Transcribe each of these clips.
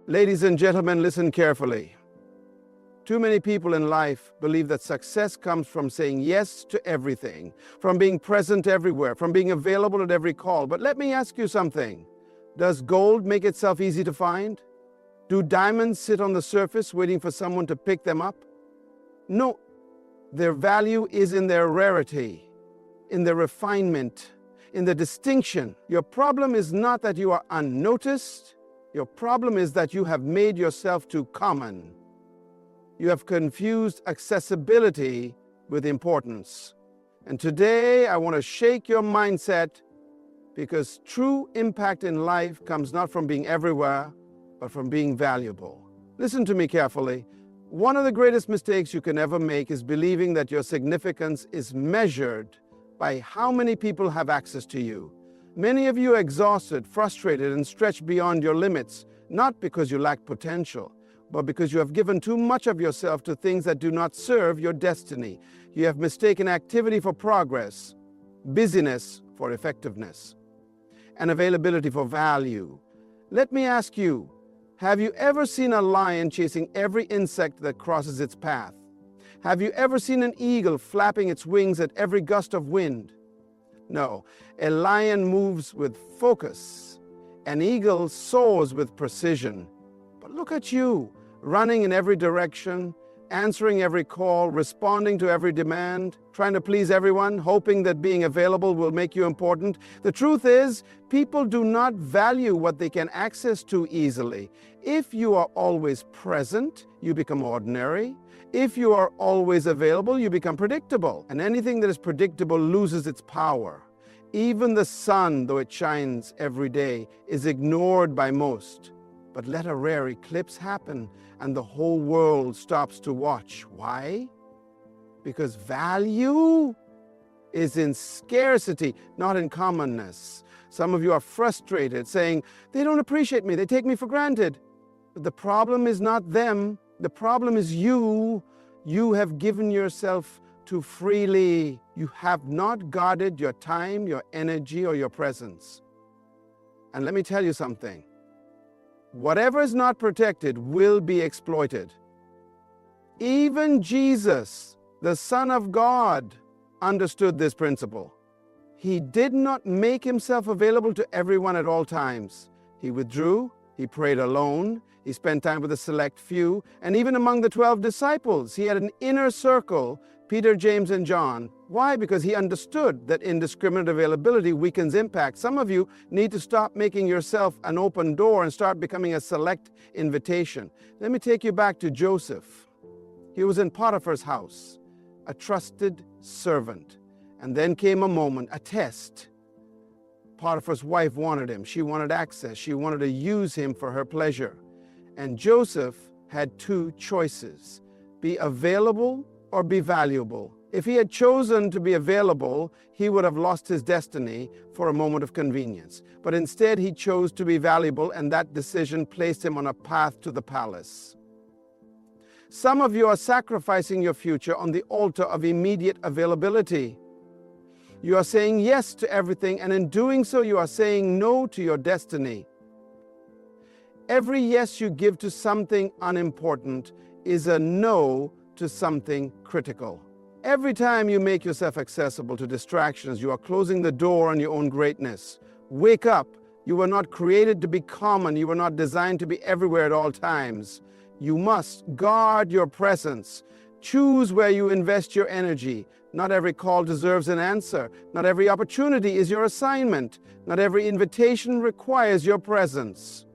Ladies and gentlemen, listen carefully. Too many people in life believe that success comes from saying yes to everything, from being present everywhere, from being available at every call. But let me ask you something. Does gold make itself easy to find? Do diamonds sit on the surface waiting for someone to pick them up? No. Their value is in their rarity, in their refinement, in the distinction. Your problem is not that you are unnoticed. Your problem is that you have made yourself too common. You have confused accessibility with importance. And today I want to shake your mindset, because true impact in life comes not from being everywhere, but from being valuable. Listen to me carefully. One of the greatest mistakes you can ever make is believing that your significance is measured by how many people have access to you. Many of you are exhausted, frustrated, and stretched beyond your limits, not because you lack potential, but because you have given too much of yourself to things that do not serve your destiny. You have mistaken activity for progress, busyness for effectiveness, and availability for value. Let me ask you, have you ever seen a lion chasing every insect that crosses its path? Have you ever seen an eagle flapping its wings at every gust of wind? No, a lion moves with focus. An eagle soars with precision. But look at you, running in every direction, answering every call, responding to every demand, trying to please everyone, hoping that being available will make you important. The truth is, people do not value what they can access to easily. If you are always present, you become ordinary. If you are always available, you become predictable. And anything that is predictable loses its power. Even the sun, though it shines every day, is ignored by most. But let a rare eclipse happen, and the whole world stops to watch. Why? Because value is in scarcity, not in commonness. Some of you are frustrated, saying, they don't appreciate me, they take me for granted. But the problem is not them, the problem is you. You have given yourself too freely. You have not guarded your time, your energy, or your presence. And let me tell you something. Whatever is not protected will be exploited. Even Jesus, the Son of God, understood this principle. He did not make himself available to everyone at all times. He withdrew, he prayed alone, he spent time with a select few, and even among the 12 disciples, he had an inner circle, Peter, James, and John. Why? Because he understood that indiscriminate availability weakens impact. Some of you need to stop making yourself an open door and start becoming a select invitation. Let me take you back to Joseph. He was in Potiphar's house, a trusted servant. And then came a moment, a test. Potiphar's wife wanted him. She wanted access. She wanted to use him for her pleasure. And Joseph had two choices: be available or be valuable. If he had chosen to be available, he would have lost his destiny for a moment of convenience. But instead, he chose to be valuable, and that decision placed him on a path to the palace. Some of you are sacrificing your future on the altar of immediate availability. You are saying yes to everything, and in doing so, you are saying no to your destiny. Every yes you give to something unimportant is a no to something critical. Every time you make yourself accessible to distractions, you are closing the door on your own greatness. Wake up. You were not created to be common. You were not designed to be everywhere at all times. You must guard your presence. Choose where you invest your energy. Not every call deserves an answer. Not every opportunity is your assignment. Not every invitation requires your presence.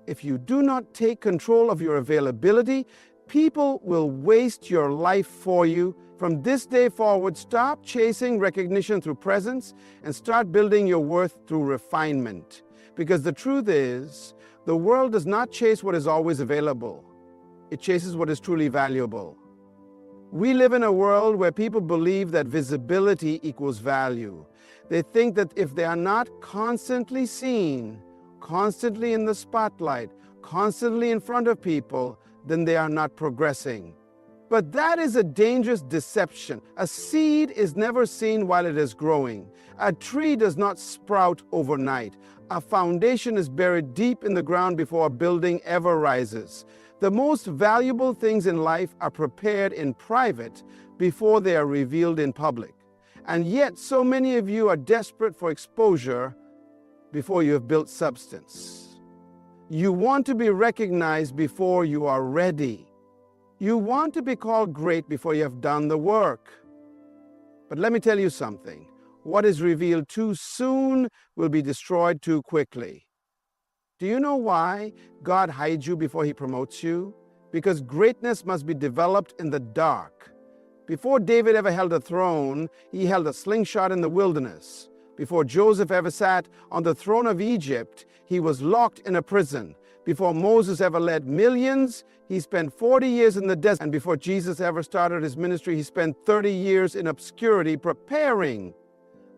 If you do not take control of your availability, people will waste your life for you. From this day forward, stop chasing recognition through presence and start building your worth through refinement. Because the truth is, the world does not chase what is always available. It chases what is truly valuable. We live in a world where people believe that visibility equals value. They think that if they are not constantly seen, constantly in the spotlight, constantly in front of people, then they are not progressing. But that is a dangerous deception. A seed is never seen while it is growing. A tree does not sprout overnight. A foundation is buried deep in the ground before a building ever rises. The most valuable things in life are prepared in private before they are revealed in public. And yet, so many of you are desperate for exposure before you have built substance. You want to be recognized before you are ready. You want to be called great before you have done the work. But let me tell you something. What is revealed too soon will be destroyed too quickly. Do you know why God hides you before He promotes you? Because greatness must be developed in the dark. Before David ever held a throne, he held a slingshot in the wilderness. Before Joseph ever sat on the throne of Egypt, he was locked in a prison. Before Moses ever led millions, he spent 40 years in the desert. And before Jesus ever started his ministry, he spent 30 years in obscurity preparing.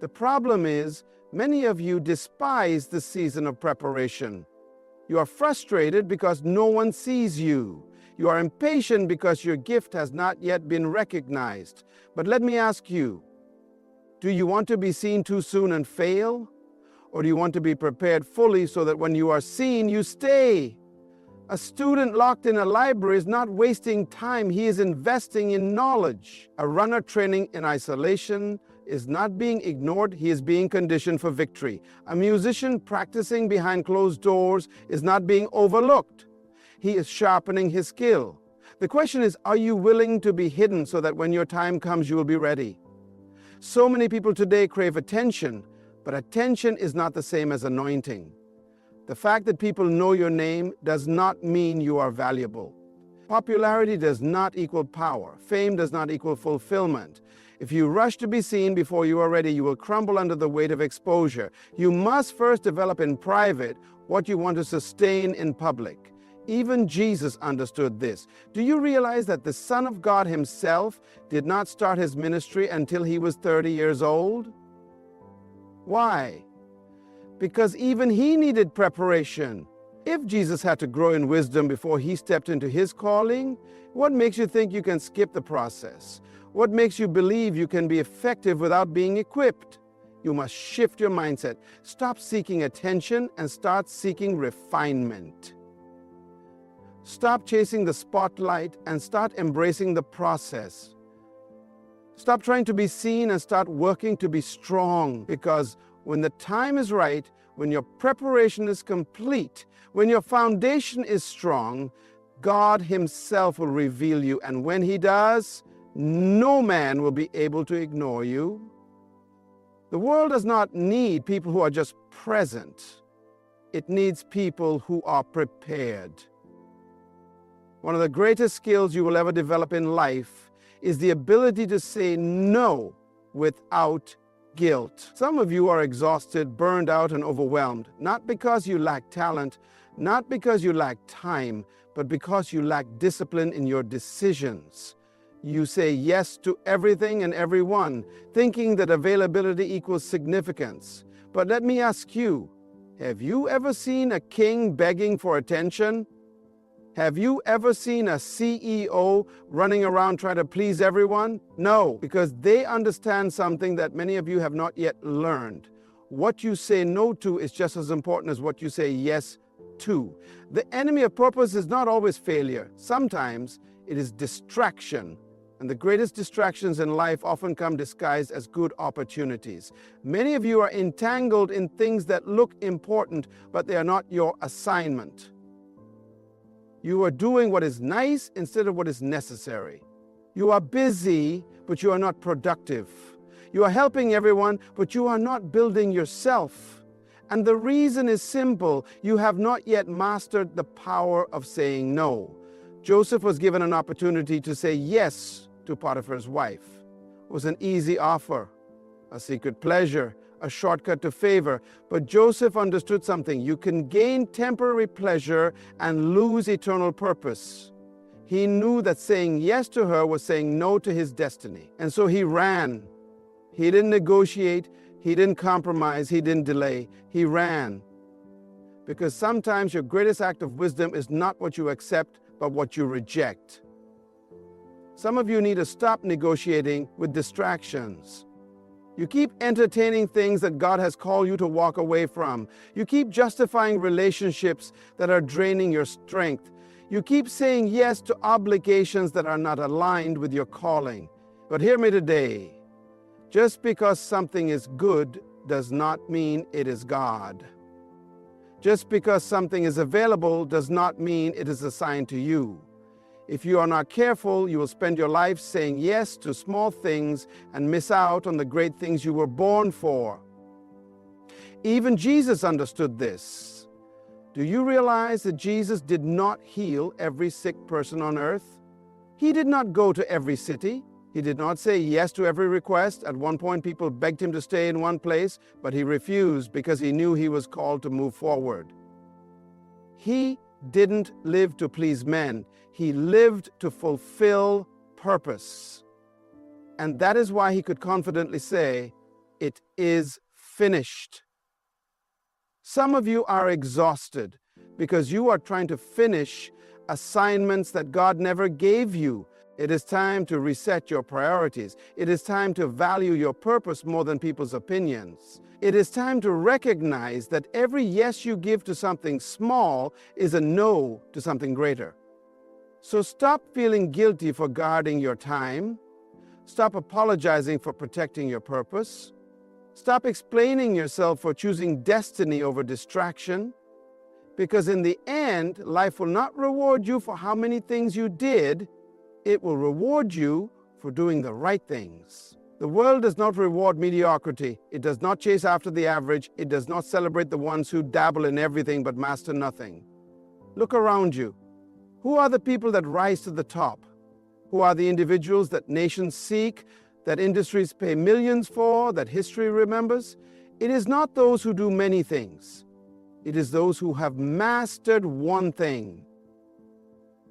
The problem is, many of you despise the season of preparation. You are frustrated because no one sees you. You are impatient because your gift has not yet been recognized. But let me ask you, do you want to be seen too soon and fail? Or do you want to be prepared fully so that when you are seen, you stay? A student locked in a library is not wasting time. He is investing in knowledge. A runner training in isolation is not being ignored. He is being conditioned for victory. A musician practicing behind closed doors is not being overlooked. He is sharpening his skill. The question is, are you willing to be hidden so that when your time comes, you will be ready? So many people today crave attention, but attention is not the same as anointing. The fact that people know your name does not mean you are valuable. Popularity does not equal power. Fame does not equal fulfillment. If you rush to be seen before you are ready, you will crumble under the weight of exposure. You must first develop in private what you want to sustain in public. Even Jesus understood this. Do you realize that the Son of God himself did not start his ministry until he was 30 years old? Why? Because even he needed preparation. If Jesus had to grow in wisdom before he stepped into his calling, what makes you think you can skip the process? What makes you believe you can be effective without being equipped? You must shift your mindset. Stop seeking attention and start seeking refinement. Stop chasing the spotlight and start embracing the process. Stop trying to be seen and start working to be strong, because when the time is right, when your preparation is complete, when your foundation is strong, God himself will reveal you. And when he does, no man will be able to ignore you. The world does not need people who are just present. It needs people who are prepared. One of the greatest skills you will ever develop in life is the ability to say no without guilt. Some of you are exhausted, burned out, and overwhelmed, not because you lack talent, not because you lack time, but because you lack discipline in your decisions. You say yes to everything and everyone, thinking that availability equals significance. But let me ask you, have you ever seen a king begging for attention? Have you ever seen a CEO running around trying to please everyone? No, because they understand something that many of you have not yet learned. What you say no to is just as important as what you say yes to. The enemy of purpose is not always failure. Sometimes it is distraction. And the greatest distractions in life often come disguised as good opportunities. Many of you are entangled in things that look important, but they are not your assignment. You are doing what is nice instead of what is necessary. You are busy, but you are not productive. You are helping everyone, but you are not building yourself. And the reason is simple. You have not yet mastered the power of saying no. Joseph was given an opportunity to say yes to Potiphar's wife. It was an easy offer, a secret pleasure, a shortcut to favor. But Joseph understood something. You can gain temporary pleasure and lose eternal purpose. He knew that saying yes to her was saying no to his destiny. And so he ran. He didn't negotiate. He didn't compromise. He didn't delay. He ran. Because sometimes your greatest act of wisdom is not what you accept, but what you reject. Some of you need to stop negotiating with distractions. You keep entertaining things that God has called you to walk away from. You keep justifying relationships that are draining your strength. You keep saying yes to obligations that are not aligned with your calling. But hear me today. Just because something is good does not mean it is God. Just because something is available does not mean it is assigned to you. If you are not careful, you will spend your life saying yes to small things and miss out on the great things you were born for. Even Jesus understood this. Do you realize that Jesus did not heal every sick person on earth? He did not go to every city. He did not say yes to every request. At one point, people begged him to stay in one place, but he refused because he knew he was called to move forward. He didn't live to please men. He lived to fulfill purpose. And that is why he could confidently say, "It is finished." Some of you are exhausted because you are trying to finish assignments that God never gave you. It is time to reset your priorities. It is time to value your purpose more than people's opinions. It is time to recognize that every yes you give to something small is a no to something greater. So stop feeling guilty for guarding your time. Stop apologizing for protecting your purpose. Stop explaining yourself for choosing destiny over distraction. Because in the end, life will not reward you for how many things you did. It will reward you for doing the right things. The world does not reward mediocrity. It does not chase after the average. It does not celebrate the ones who dabble in everything but master nothing. Look around you. Who are the people that rise to the top? Who are the individuals that nations seek, that industries pay millions for, that history remembers? It is not those who do many things. It is those who have mastered one thing.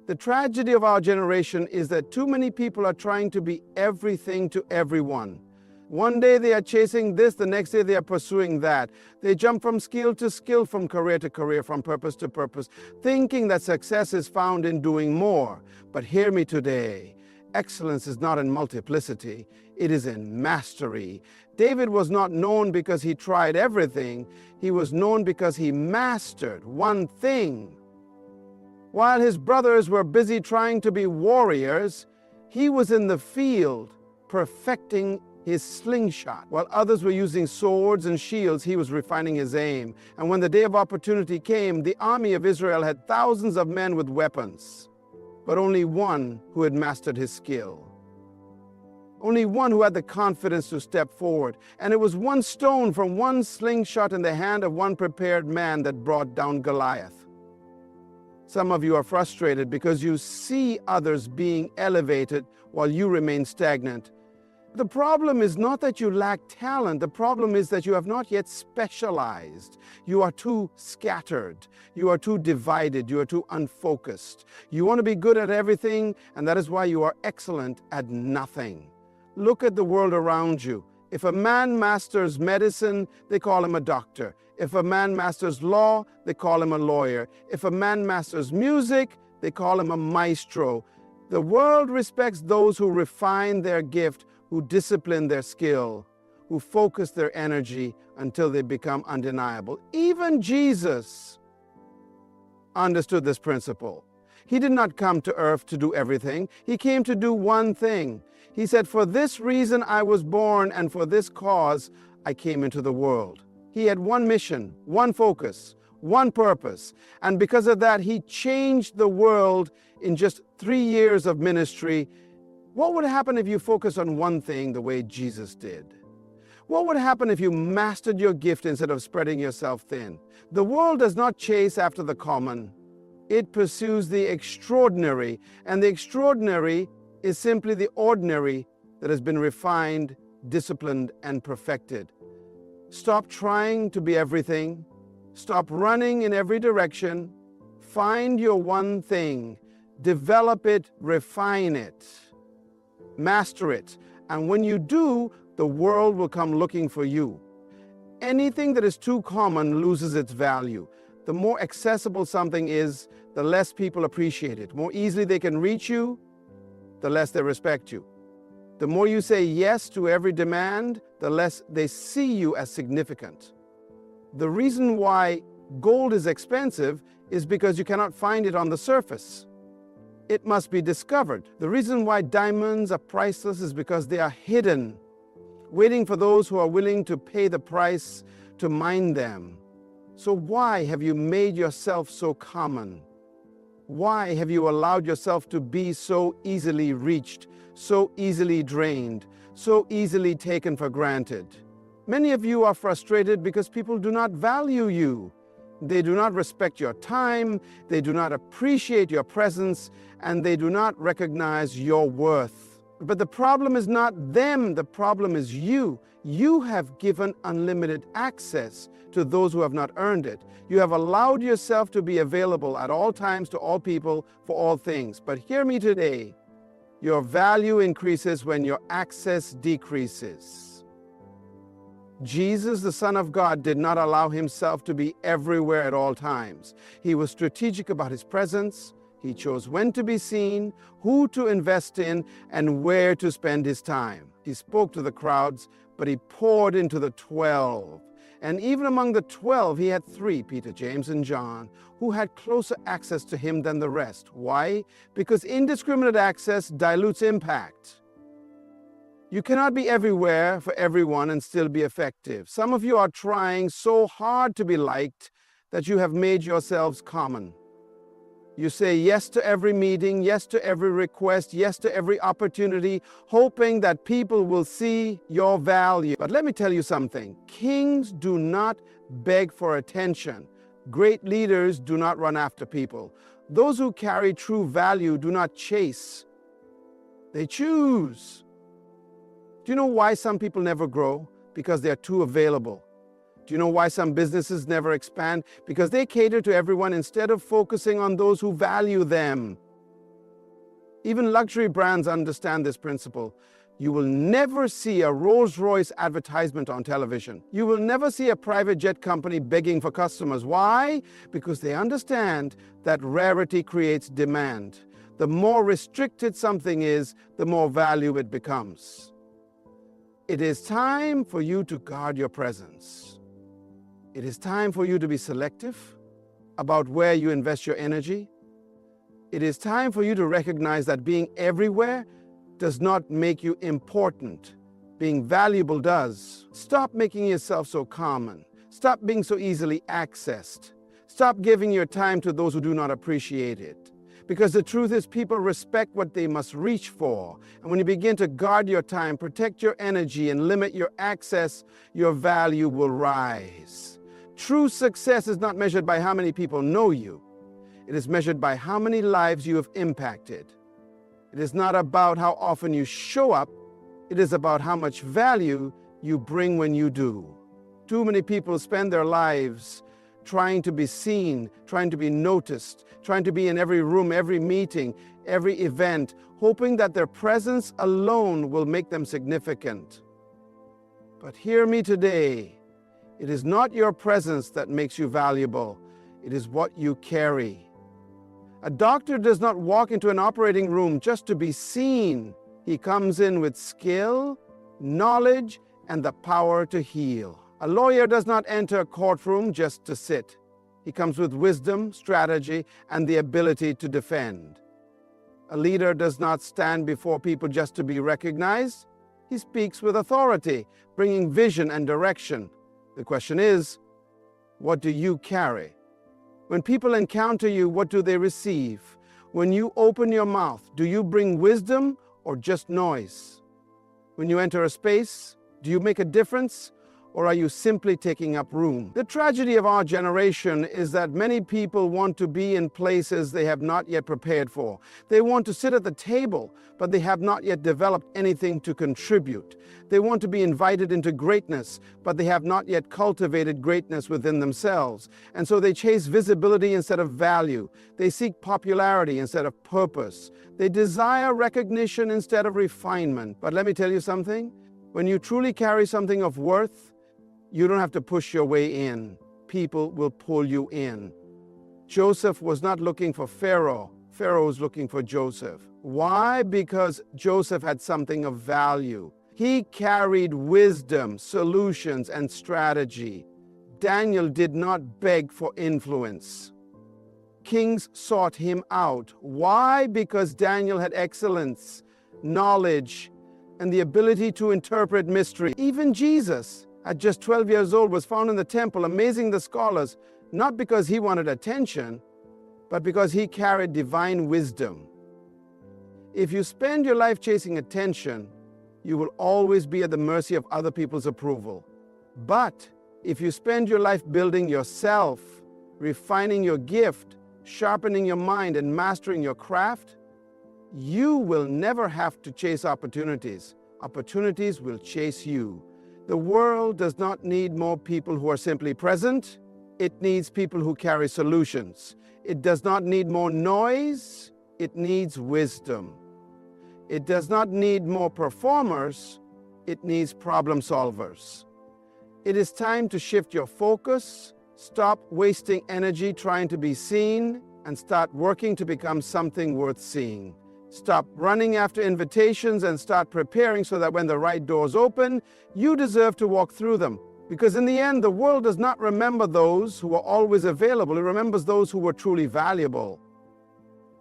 The tragedy of our generation is that too many people are trying to be everything to everyone. One day they are chasing this, the next day they are pursuing that. They jump from skill to skill, from career to career, from purpose to purpose, thinking that success is found in doing more. But hear me today. Excellence is not in multiplicity, it is in mastery. David was not known because he tried everything. He was known because he mastered one thing. While his brothers were busy trying to be warriors, he was in the field perfecting his slingshot. While others were using swords and shields, he was refining his aim. And when the day of opportunity came, the army of Israel had thousands of men with weapons, but only one who had mastered his skill. Only one who had the confidence to step forward. And it was one stone from one slingshot in the hand of one prepared man that brought down Goliath. Some of you are frustrated because you see others being elevated while you remain stagnant. The problem is not that you lack talent. The problem is that you have not yet specialized. You are too scattered. You are too divided. You are too unfocused. You want to be good at everything, and that is why you are excellent at nothing. Look at the world around you. If a man masters medicine, they call him a doctor. If a man masters law, they call him a lawyer. If a man masters music, they call him a maestro. The world respects those who refine their gift, who discipline their skill, who focus their energy until they become undeniable. Even Jesus understood this principle. He did not come to earth to do everything. He came to do one thing. He said, "For this reason I was born, and for this cause I came into the world." He had one mission, one focus, one purpose. And because of that, he changed the world in just 3 years of ministry. What would happen if you focused on one thing the way Jesus did? What would happen if you mastered your gift instead of spreading yourself thin? The world does not chase after the common. It pursues the extraordinary. And the extraordinary is simply the ordinary that has been refined, disciplined, and perfected. Stop trying to be everything. Stop running in every direction. Find your one thing. Develop it, refine it, master it. And when you do, the world will come looking for you. Anything that is too common loses its value. The more accessible something is, the less people appreciate it. More easily they can reach you, the less they respect you. The more you say yes to every demand, the less they see you as significant. The reason why gold is expensive is because you cannot find it on the surface. It must be discovered. The reason why diamonds are priceless is because they are hidden, waiting for those who are willing to pay the price to mine them. So why have you made yourself so common? Why have you allowed yourself to be so easily reached, so easily drained, so easily taken for granted? Many of you are frustrated because people do not value you. They do not respect your time, they do not appreciate your presence, and they do not recognize your worth. But the problem is not them, the problem is you. You have given unlimited access to those who have not earned it. You have allowed yourself to be available at all times to all people for all things. But hear me today, your value increases when your access decreases. Jesus, the Son of God, did not allow himself to be everywhere at all times. He was strategic about his presence. He chose when to be seen, who to invest in, and where to spend his time. He spoke to the crowds, but he poured into the 12. And even among the 12, he had 3, Peter, James, and John, who had closer access to him than the rest. Why? Because indiscriminate access dilutes impact. You cannot be everywhere for everyone and still be effective. Some of you are trying so hard to be liked that you have made yourselves common. You say yes to every meeting, yes to every request, yes to every opportunity, hoping that people will see your value. But let me tell you something. Kings do not beg for attention. Great leaders do not run after people. Those who carry true value do not chase. They choose. Do you know why some people never grow? Because they're too available. Do you know why some businesses never expand? Because they cater to everyone instead of focusing on those who value them. Even luxury brands understand this principle. You will never see a Rolls-Royce advertisement on television. You will never see a private jet company begging for customers. Why? Because they understand that rarity creates demand. The more restricted something is, the more value it becomes. It is time for you to guard your presence. It is time for you to be selective about where you invest your energy. It is time for you to recognize that being everywhere does not make you important. Being valuable does. Stop making yourself so common. Stop being so easily accessed. Stop giving your time to those who do not appreciate it. Because the truth is, people respect what they must reach for. And when you begin to guard your time, protect your energy, and limit your access, your value will rise. True success is not measured by how many people know you. It is measured by how many lives you have impacted. It is not about how often you show up. It is about how much value you bring when you do. Too many people spend their lives trying to be seen, trying to be noticed, trying to be in every room, every meeting, every event, hoping that their presence alone will make them significant. But hear me today. It is not your presence that makes you valuable. It is what you carry. A doctor does not walk into an operating room just to be seen. He comes in with skill, knowledge, and the power to heal. A lawyer does not enter a courtroom just to sit. He comes with wisdom, strategy, and the ability to defend. A leader does not stand before people just to be recognized. He speaks with authority, bringing vision and direction. The question is, what do you carry? When people encounter you, what do they receive? When you open your mouth, do you bring wisdom or just noise? When you enter a space, do you make a difference? Or are you simply taking up room? The tragedy of our generation is that many people want to be in places they have not yet prepared for. They want to sit at the table, but they have not yet developed anything to contribute. They want to be invited into greatness, but they have not yet cultivated greatness within themselves. And so they chase visibility instead of value. They seek popularity instead of purpose. They desire recognition instead of refinement. But let me tell you something. When you truly carry something of worth, you don't have to push your way in. People will pull you in. Joseph was not looking for Pharaoh. Pharaoh was looking for Joseph. Why? Because Joseph had something of value. He carried wisdom, solutions, and strategy. Daniel did not beg for influence. Kings sought him out. Why? Because Daniel had excellence, knowledge, and the ability to interpret mystery. Even Jesus, at just 12 years old, was found in the temple amazing the scholars, not because he wanted attention, but because he carried divine wisdom. If you spend your life chasing attention, you will always be at the mercy of other people's approval. But if you spend your life building yourself, refining your gift, sharpening your mind, and mastering your craft, you will never have to chase opportunities. Opportunities will chase you. The world does not need more people who are simply present. It needs people who carry solutions. It does not need more noise. It needs wisdom. It does not need more performers. It needs problem solvers. It is time to shift your focus, stop wasting energy trying to be seen, and start working to become something worth seeing. Stop running after invitations and start preparing so that when the right doors open, you deserve to walk through them. Because in the end, the world does not remember those who are always available. It remembers those who were truly valuable.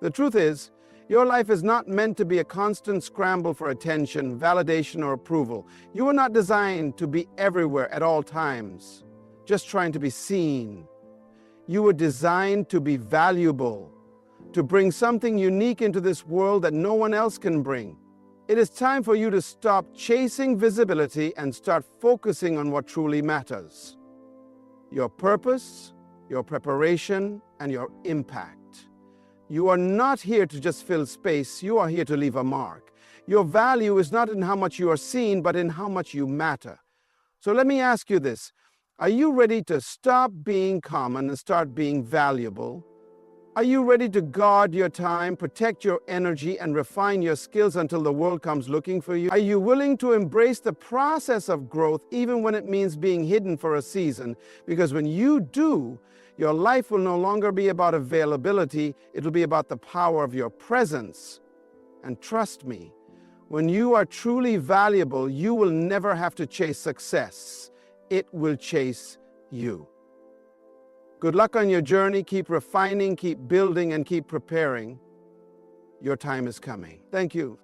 The truth is, your life is not meant to be a constant scramble for attention, validation, or approval. You are not designed to be everywhere at all times, just trying to be seen. You were designed to be valuable, to bring something unique into this world that no one else can bring. It is time for you to stop chasing visibility and start focusing on what truly matters: your purpose, your preparation, and your impact. You are not here to just fill space. You are here to leave a mark. Your value is not in how much you are seen, but in how much you matter. So let me ask you this. Are you ready to stop being common and start being valuable? Are you ready to guard your time, protect your energy, and refine your skills until the world comes looking for you? Are you willing to embrace the process of growth even when it means being hidden for a season? Because when you do, your life will no longer be about availability. It'll be about the power of your presence. And trust me, when you are truly valuable, you will never have to chase success. It will chase you. Good luck on your journey. Keep refining, keep building, and keep preparing. Your time is coming. Thank you.